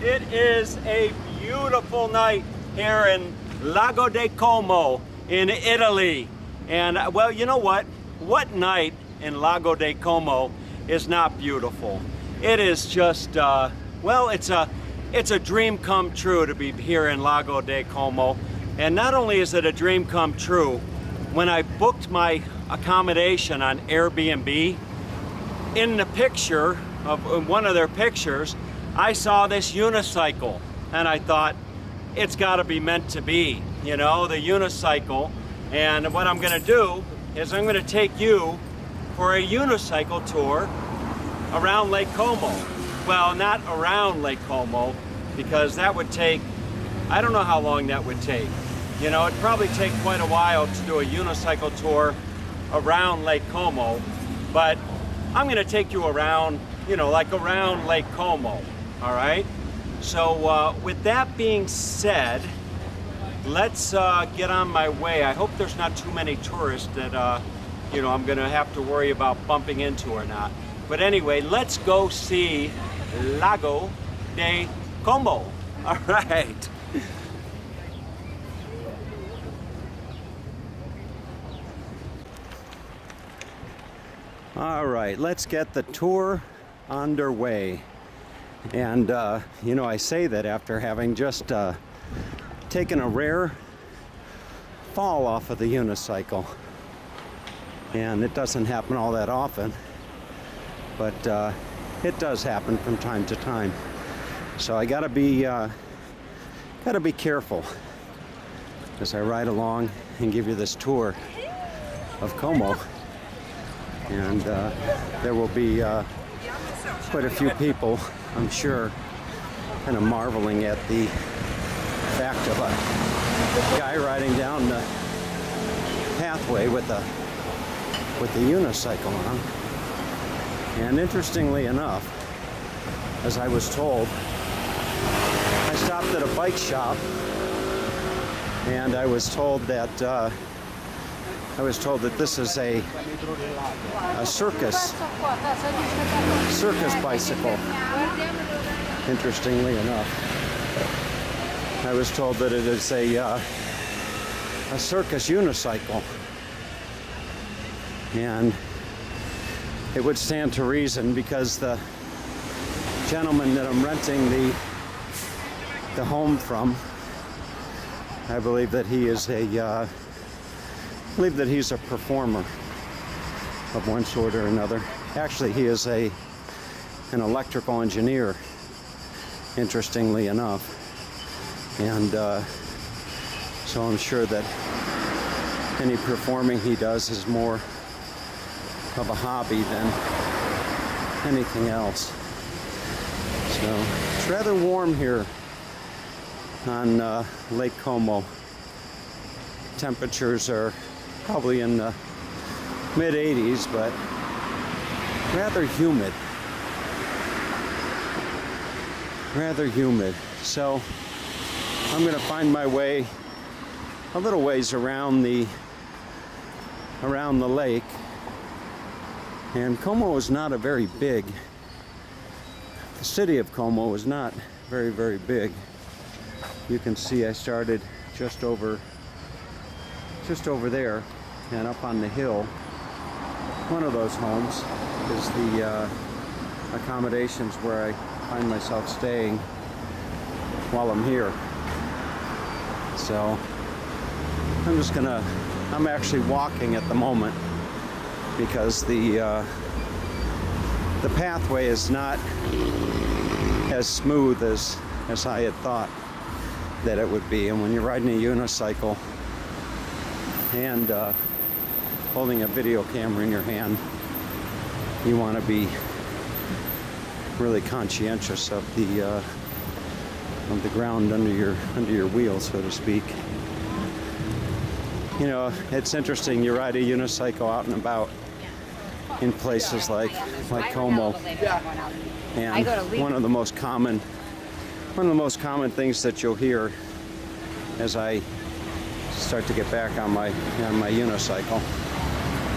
It is a beautiful night here in Lago di Como in Italy. And well, you know what? What night in Lago di Como is not beautiful? It is just, well, it's a dream come true to be here in Lago di Como. And not only is it a dream come true, when I booked my accommodation on Airbnb, in the picture of one of their pictures, I saw this unicycle, and I thought, it's got to be meant to be, you know, the unicycle. And what I'm going to do is I'm going to take you for a unicycle tour around Lake Como. Well, not around Lake Como, because that would take, I don't know how long that would take. You know, it'd probably take quite a while to do a unicycle tour around Lake Como, but I'm going to take you around, you know, like around Lake Como, all right? So with that being said, let's get on my way. I hope there's not too many tourists that, you know, I'm going to have to worry about bumping into or not. But anyway, let's go see Lago di Como, all right? All right, let's get the tour underway. And, you know, I say that after having just taken a rare fall off of the unicycle. And it doesn't happen all that often, but it does happen from time to time. So I gotta be careful as I ride along and give you this tour of Como. And there will be quite a few people, I'm sure, kind of marveling at the fact of a guy riding down the pathway with the unicycle on. And interestingly enough, as I was told, I stopped at a bike shop, and I was told that this is a circus bicycle. Interestingly enough, I was told that it is a circus unicycle, and it would stand to reason because the gentleman that I'm renting the home from, I believe that he is he's a performer of one sort or another. Actually, he is an electrical engineer, interestingly enough. And so I'm sure that any performing he does is more of a hobby than anything else. So it's rather warm here on Lake Como. Temperatures are probably in the mid-80s, but rather humid. So I'm going to find my way a little ways around the lake. And Como is not a very big, the city of Como is not very, very big. You can see I started just over there, and up on the hill, one of those homes is the accommodations where I find myself staying while I'm here. So I'm actually walking at the moment because the pathway is not as smooth as I had thought that it would be. And when you're riding a unicycle and holding a video camera in your hand, you want to be really conscientious of the ground under your wheel, so to speak. You know, it's interesting. You ride a unicycle out and about in places like Como, and one of the most common things that you'll hear as I start to get back on my unicycle,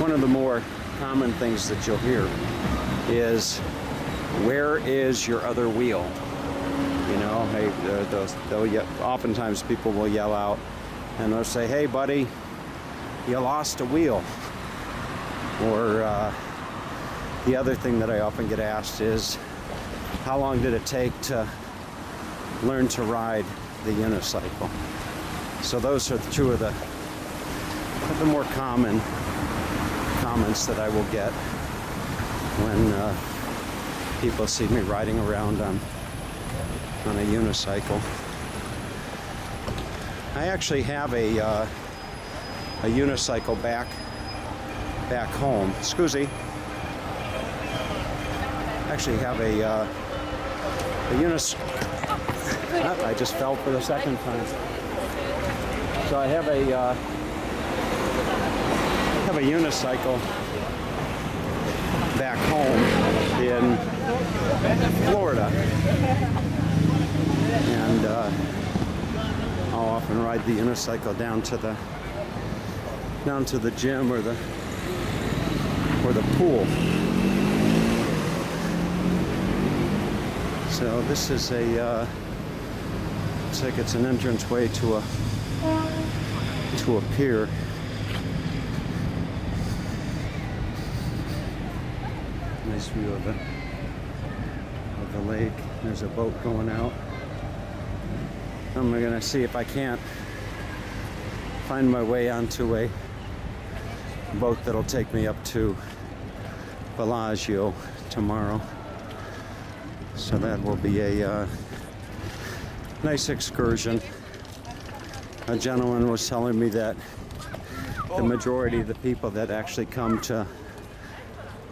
one of the more common things that you'll hear is, where is your other wheel? You know, hey, oftentimes people will yell out and they'll say, "Hey, buddy, you lost a wheel." Or the other thing that I often get asked is, how long did it take to learn to ride the unicycle? So those are two of the more common comments that I will get when people see me riding around on a unicycle. I actually have a unicycle back home. Scusi. Actually have a unicycle. I just fell for the second time. So I have a unicycle back home in Florida, and I'll often ride the unicycle down to the gym or the pool. So this is looks like it's an entranceway to a pier. Nice view of the lake. There's a boat going out. I'm gonna see if I can't find my way onto a boat that'll take me up to Bellagio tomorrow. So that will be a nice excursion. A gentleman was telling me that the majority of the people that actually come to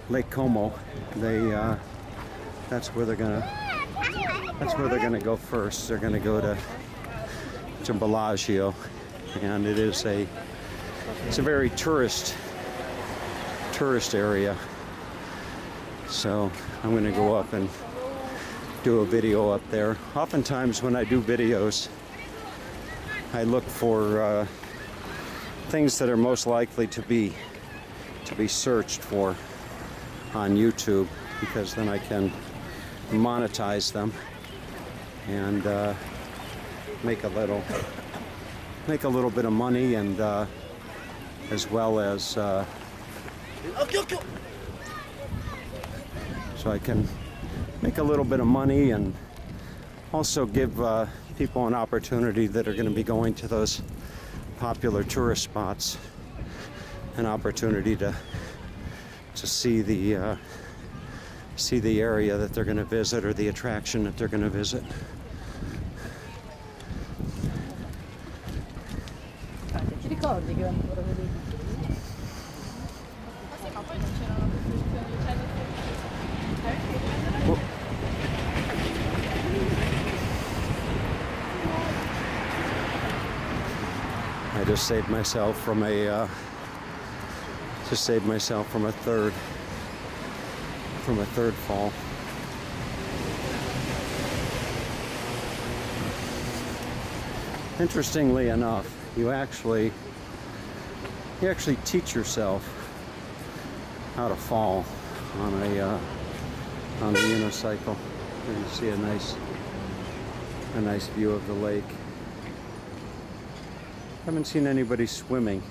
Lake Como, that's where they're gonna go first. They're gonna go to Bellagio, and it's a very tourist area. So I'm gonna go up and do a video up there. Oftentimes when I do videos, I look for things that are most likely to be searched for on YouTube, because then I can monetize them and make a little bit of money, and as well as so I can make a little bit of money and also give people an opportunity that are going to be going to those popular tourist spots an opportunity to see the area that they're going to visit, or the attraction that they're going to visit. I just saved myself from a third fall. Interestingly enough, you actually teach yourself how to fall on a unicycle. You can see a nice view of the lake. Haven't seen anybody swimming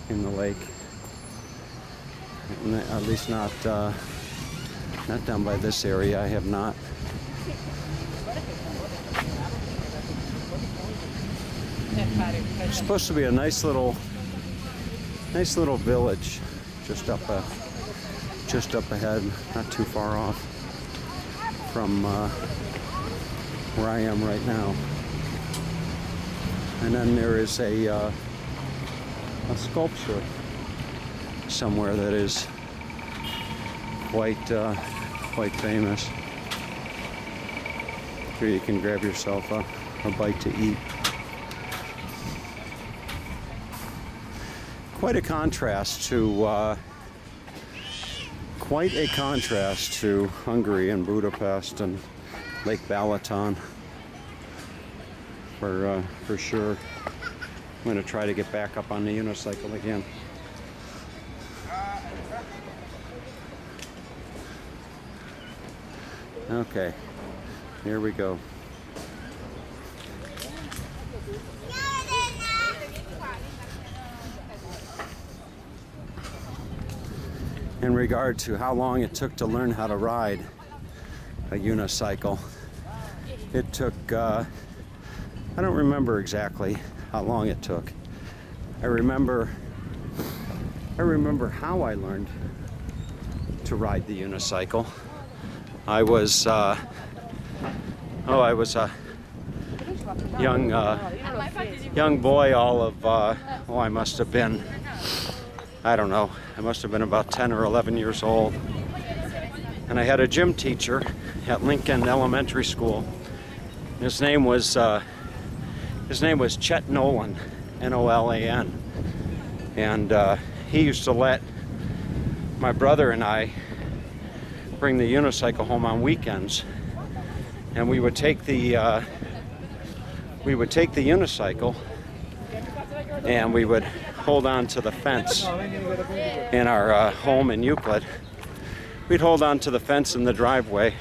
in the lake, at least not down by this area. I have not. It's supposed to be a nice little village just up ahead, not too far off from where I am right now. And then there is a sculpture somewhere that is quite famous. Here you can grab yourself a bite to eat. Quite a contrast to Hungary and Budapest and Lake Balaton. For sure. I'm going to try to get back up on the unicycle again. Okay, here we go. In regard to how long it took to learn how to ride a unicycle, it took, I don't remember exactly how long it took. I remember how I learned to ride the unicycle. I was a young boy, all of, I must have been, I don't know, I must have been about 10 or 11 years old. And I had a gym teacher at Lincoln Elementary School. His name was Chet Nolan, N-O-L-A-N. And he used to let my brother and I bring the unicycle home on weekends. And we would take the unicycle and we would hold on to the fence in our home in Euclid. We'd hold on to the fence in the driveway,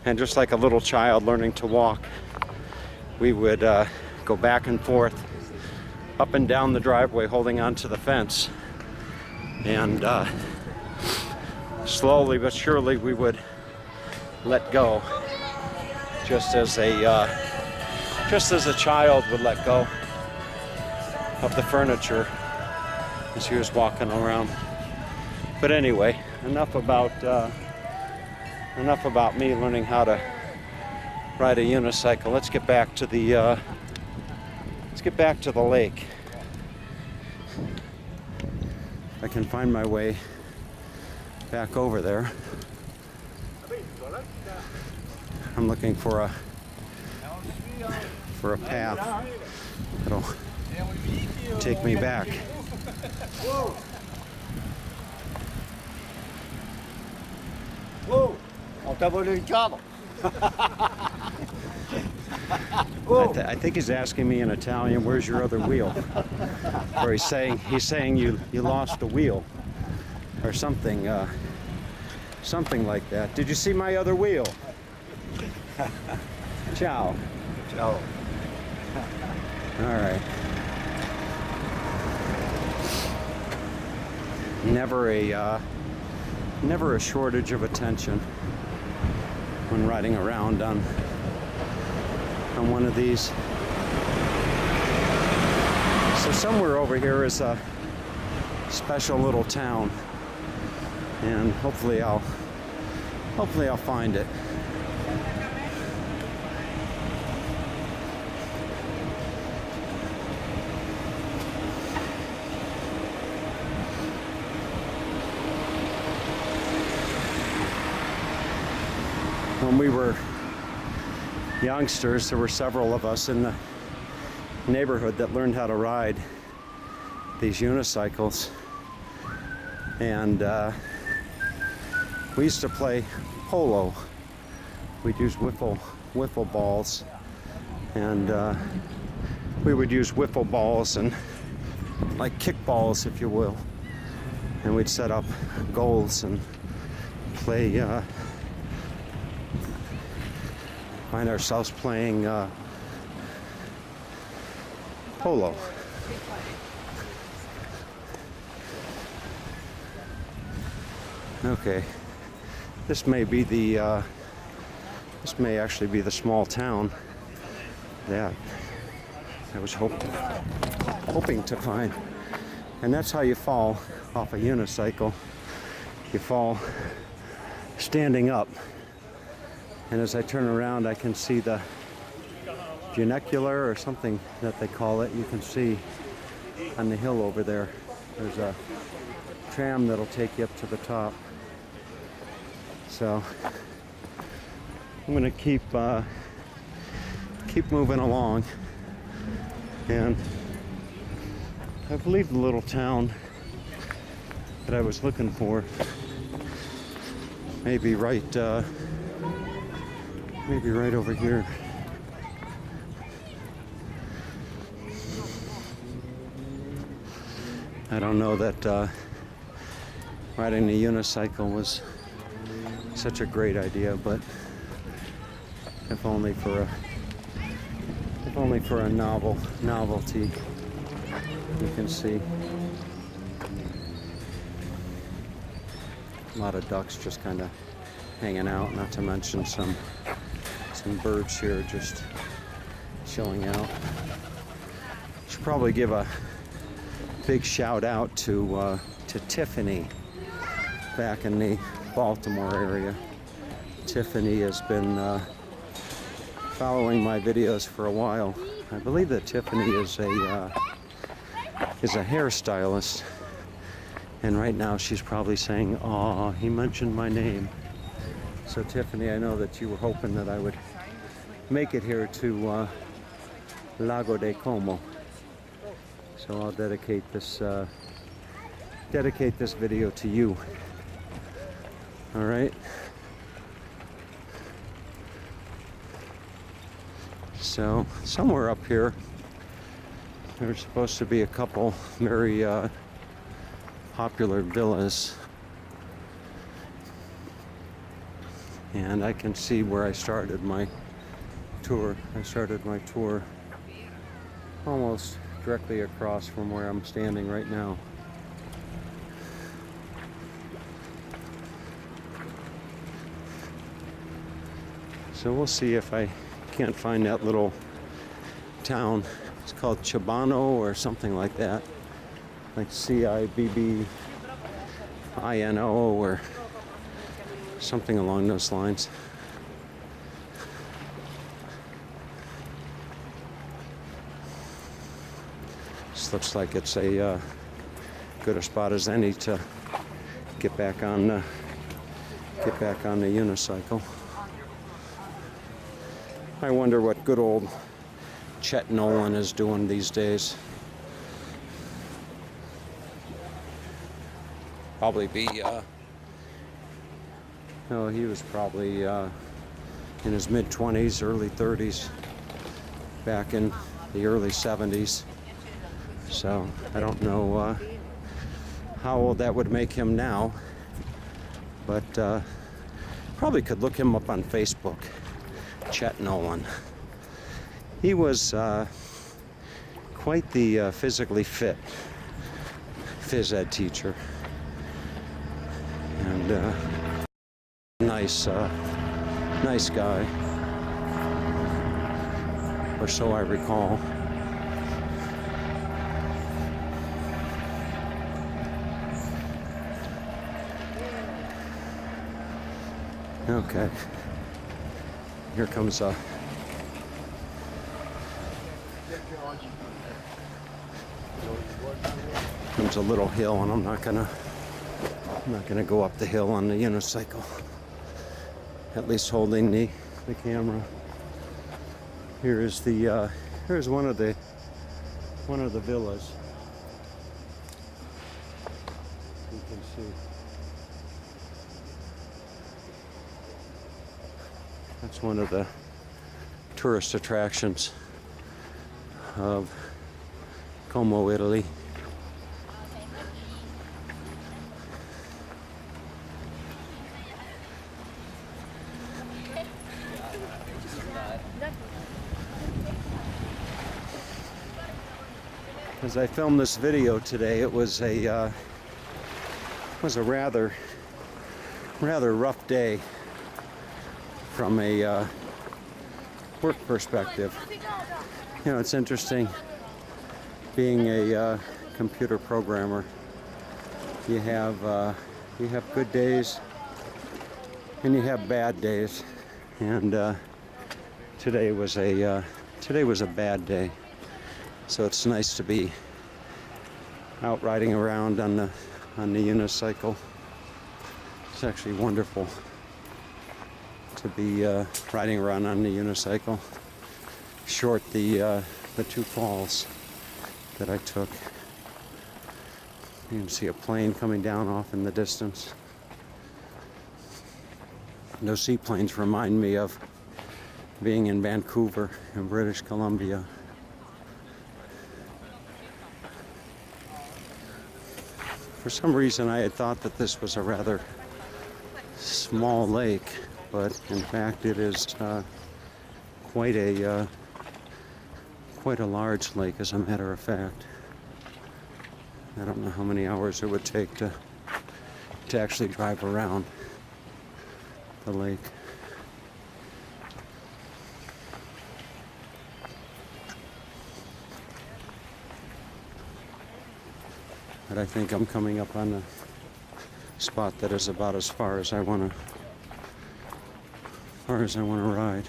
and just like a little child learning to walk, we would go back and forth up and down the driveway holding on to the fence, and slowly but surely we would let go, just as a child would let go of the furniture as he was walking around. But anyway, enough about me learning how to ride a unicycle. Let's get back to the lake. If I can find my way back over there. I'm looking for a path that'll take me back. Whoa, on t'a volé le cadre. I think he's asking me in Italian, where's your other wheel? Or he's saying you lost a wheel or something, something like that. Did you see my other wheel? Ciao. Ciao. All right. Never a shortage of attention when riding around on one of these. So somewhere over here is a special little town, and hopefully I'll find it. When we were youngsters, there were several of us in the neighborhood that learned how to ride these unicycles, and we used to play polo. We'd use wiffle balls, and we would use wiffle balls and like kickballs, if you will, and we'd set up goals and play. Find ourselves playing polo. Okay, this may actually be the small town that I was hoping to find. And that's how you fall off a unicycle. You fall standing up. And as I turn around, I can see the funicular or something that they call it. You can see on the hill over there. There's a tram that'll take you up to the top. So I'm gonna keep moving along, and I believe the little town that I was looking for may be right over here. I don't know that riding a unicycle was such a great idea, but if only for if only for a novelty. You can see a lot of ducks just kind of hanging out, not to mention some birds here just chilling out. Should probably give a big shout out to Tiffany back in the Baltimore area. Tiffany has been following my videos for a while. I believe that Tiffany is a hairstylist, and right now she's probably saying, "Aw, he mentioned my name." So Tiffany, I know that you were hoping that I would make it here to Lago de Como. So I'll dedicate this video to you. All right. So somewhere up here, there's supposed to be a couple very popular villas, and I can see where I started my tour. I started my tour almost directly across from where I'm standing right now. So we'll see if I can't find that little town. It's called Cibano or something like that, like Cibbino or something along those lines. This looks like it's a good a spot as any to get back on the unicycle. I wonder what good old Chet Nolan is doing these days. Probably be, no, he was probably in his mid-20s, early 30s, back in the early 70s. So I don't know how old that would make him now, but probably could look him up on Facebook. Chet Nolan. He was quite the physically fit phys ed teacher, and nice guy, or so I recall. Okay. Here comes a little hill, and I'm not gonna go up the hill on the unicycle. At least holding the camera. Here's one of the villas. You can see. That's one of the tourist attractions of Como, Italy. As I filmed this video today, it was a rather rough day from a work perspective. You know, it's interesting being a computer programmer. You have good days and you have bad days, and today was a bad day. So it's nice to be out riding around on the unicycle. It's actually wonderful to be riding around on the unicycle, short the 2 falls that I took. You can see a plane coming down off in the distance. Those seaplanes remind me of being in Vancouver in British Columbia. For some reason I had thought that this was a rather small lake, but in fact it is quite a quite a large lake, as a matter of fact. I don't know how many hours it would take to actually drive around the lake. But I think I'm coming up on a spot that is about as far as I want to ride.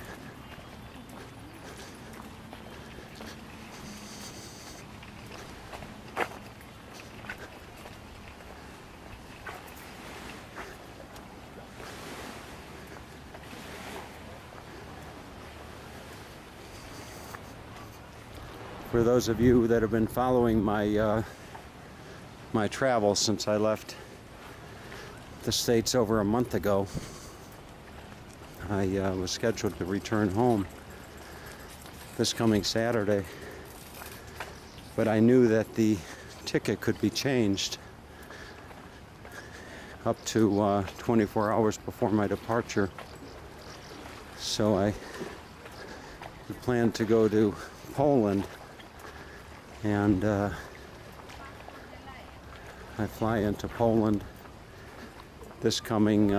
For those of you that have been following my my travels since I left the States over a month ago, I was scheduled to return home this coming Saturday, but I knew that the ticket could be changed up to 24 hours before my departure. So I planned to go to Poland, and I fly into Poland this coming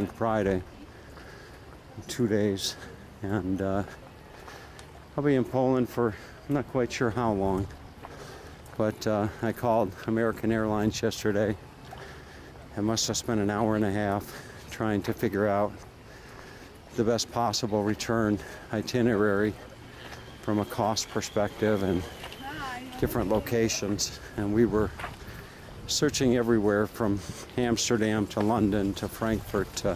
Friday, 2 days, and I'll be in Poland for, I'm not quite sure how long, but I called American Airlines yesterday. I must have spent an hour and a half trying to figure out the best possible return itinerary from a cost perspective and different locations, and we were searching everywhere from Amsterdam to London to Frankfurt to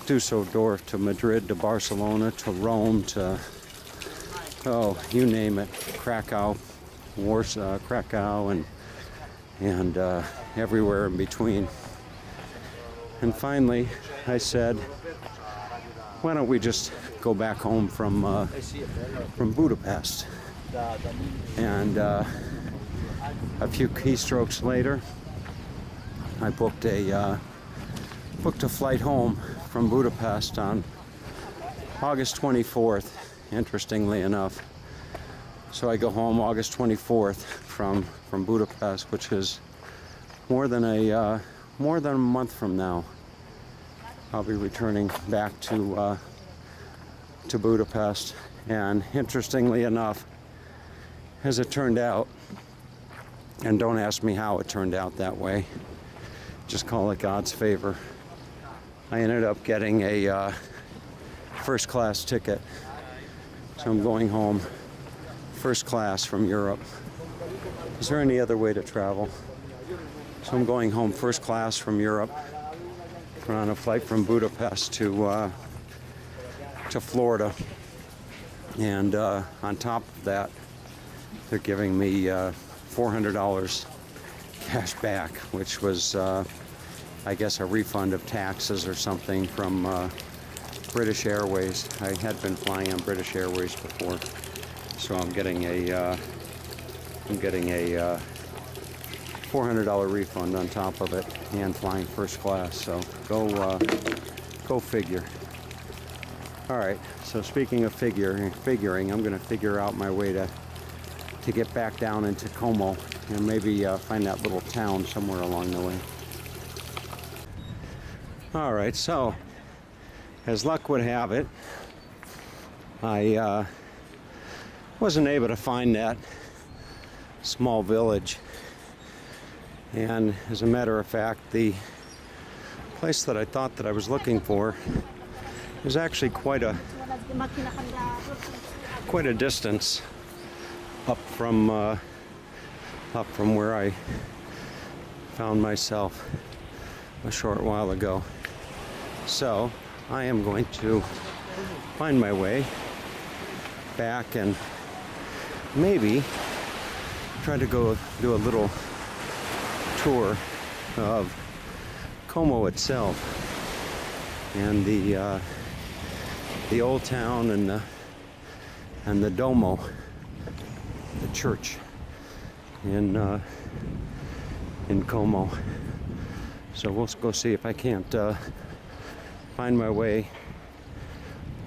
Dusseldorf to Madrid to Barcelona to Rome to, oh, you name it, Krakow, Warsaw, Krakow, and everywhere in between. And finally I said, why don't we just go back home from Budapest? And a few keystrokes later, I booked a flight home from Budapest on August 24th, interestingly enough. So I go home August 24th from Budapest, which is more than a month from now. I'll be returning back to Budapest, and interestingly enough, as it turned out, and don't ask me how it turned out that way, just call it God's favor, I ended up getting a first class ticket. So I'm going home first class from Europe. Is there any other way to travel? So I'm going home first class from Europe. We're on a flight from Budapest to Florida, and on top of that, they're giving me $400 cash back, which was, I guess, a refund of taxes or something from British Airways. I had been flying on British Airways before, so I'm getting a $400 refund on top of it, and flying first class. So go figure. All right. So speaking of figuring, I'm going to figure out my way to get back down into Como and maybe find that little town somewhere along the way. All right. So as luck would have it, I wasn't able to find that small village. And as a matter of fact, the place that I thought that I was looking for is actually quite a distance up from where I found myself a short while ago. So I am going to find my way back and maybe try to go do a little tour of Como itself and the old town and the Domo, the church in Como. So we'll go see if I can't find my way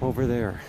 over there.